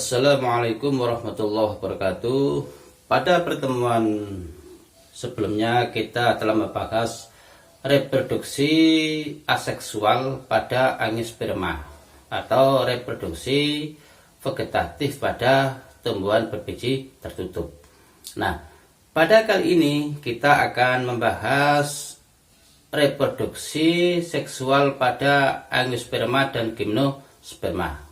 Assalamualaikum warahmatullahi wabarakatuh. Pada pertemuan sebelumnya kita telah membahas reproduksi aseksual pada angiosperma atau reproduksi vegetatif pada tumbuhan berbiji tertutup. Nah, pada kali ini kita akan membahas reproduksi seksual pada angiosperma dan gimnosperma.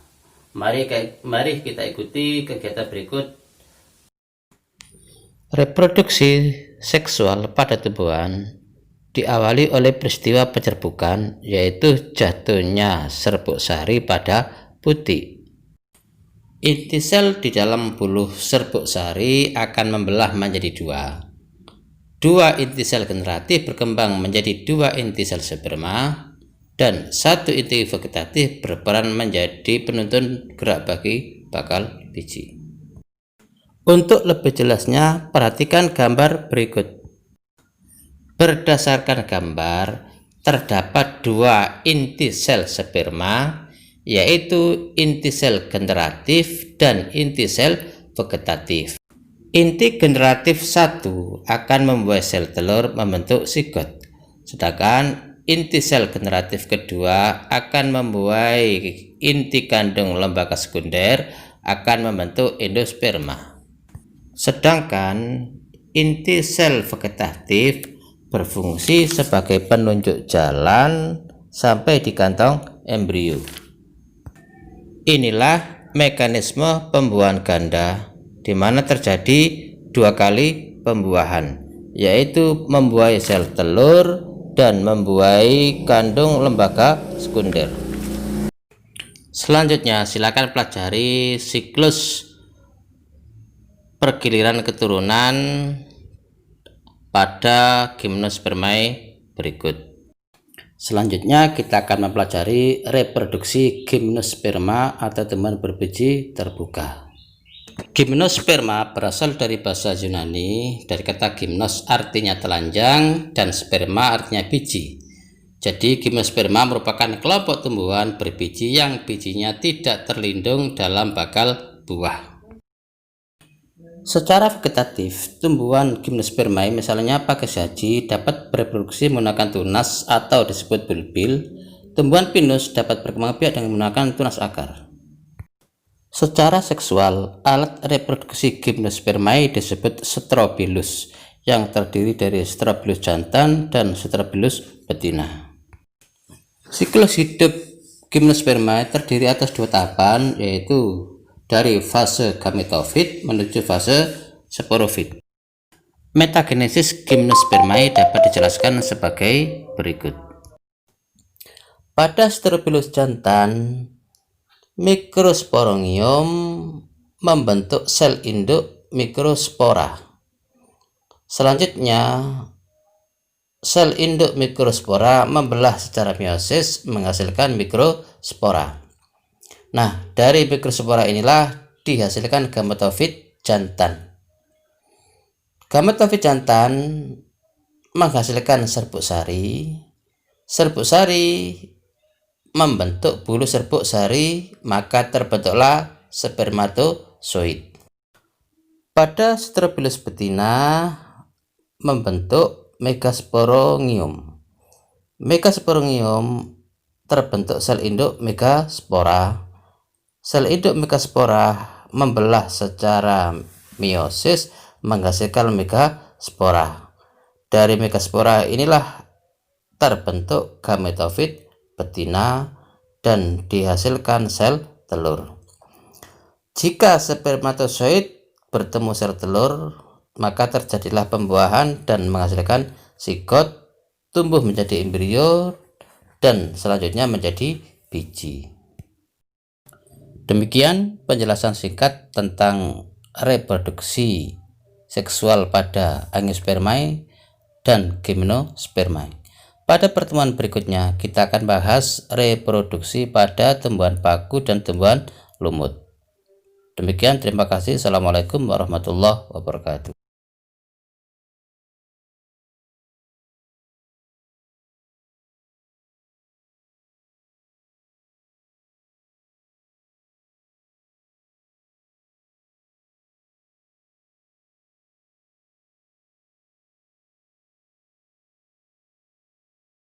Mari kita ikuti kegiatan berikut. Reproduksi seksual pada tumbuhan diawali oleh peristiwa pencerbukan, yaitu jatuhnya serbuk sari pada putik. Inti sel di dalam buluh serbuk sari akan membelah menjadi dua inti sel generatif berkembang menjadi dua inti sel sperma, dan satu inti vegetatif berperan menjadi penuntun gerak bagi bakal biji. Untuk lebih jelasnya, perhatikan gambar berikut. Berdasarkan gambar, terdapat dua inti sel sperma, yaitu inti sel generatif dan inti sel vegetatif. Inti generatif 1 akan membuat sel telur membentuk sigot, sedangkan inti sel generatif kedua akan membuai inti kandung lembaga sekunder akan membentuk endosperma. Sedangkan inti sel vegetatif berfungsi sebagai penunjuk jalan sampai di kantong embrio. Inilah mekanisme pembuahan ganda, di mana terjadi dua kali pembuahan, yaitu membuai sel telur dan membuai kandung lembaga sekunder. Selanjutnya, silakan pelajari siklus pergiliran keturunan pada gimnospermae berikut. Selanjutnya, kita akan mempelajari reproduksi gimnosperma atau tumbuhan berbiji terbuka. Gimnosperma berasal dari bahasa Yunani, dari kata gimnos artinya telanjang dan sperma artinya biji. Jadi gimnosperma merupakan kelompok tumbuhan berbiji yang bijinya tidak terlindung dalam bakal buah. Secara vegetatif, tumbuhan gimnospermae misalnya pakis haji dapat bereproduksi menggunakan tunas atau disebut bulbil. Tumbuhan pinus dapat berkembang biak dengan menggunakan tunas akar. Secara seksual, alat reproduksi gimnospermae disebut strobilus, yang terdiri dari strobilus jantan dan strobilus betina. Siklus hidup gimnospermae terdiri atas dua tahapan, yaitu dari fase gametofit menuju fase sporofit. Metagenesis gimnospermae dapat dijelaskan sebagai berikut. Pada strobilus jantan, mikrosporangium membentuk sel induk mikrospora. Selanjutnya, sel induk mikrospora membelah secara meiosis menghasilkan mikrospora. Nah, dari mikrospora inilah dihasilkan gametofit jantan. Gametofit jantan menghasilkan serbuk sari. Serbuk sari membentuk bulu serbuk sari, maka terbentuklah spermatozoid. Pada strobilus betina membentuk megasporangium. Megasporangium terbentuk sel induk megaspora. Sel induk megaspora membelah secara meiosis menghasilkan megaspora. Dari megaspora inilah terbentuk gametofit betina dan dihasilkan sel telur. Jika spermatozoid bertemu sel telur, maka terjadilah pembuahan dan menghasilkan sigot, tumbuh menjadi embrio, dan selanjutnya menjadi biji. Demikian penjelasan singkat tentang reproduksi seksual pada angiospermae dan gimnospermae. Pada pertemuan berikutnya, kita akan bahas reproduksi pada tumbuhan paku dan tumbuhan lumut. Demikian, terima kasih. Assalamualaikum warahmatullahi wabarakatuh.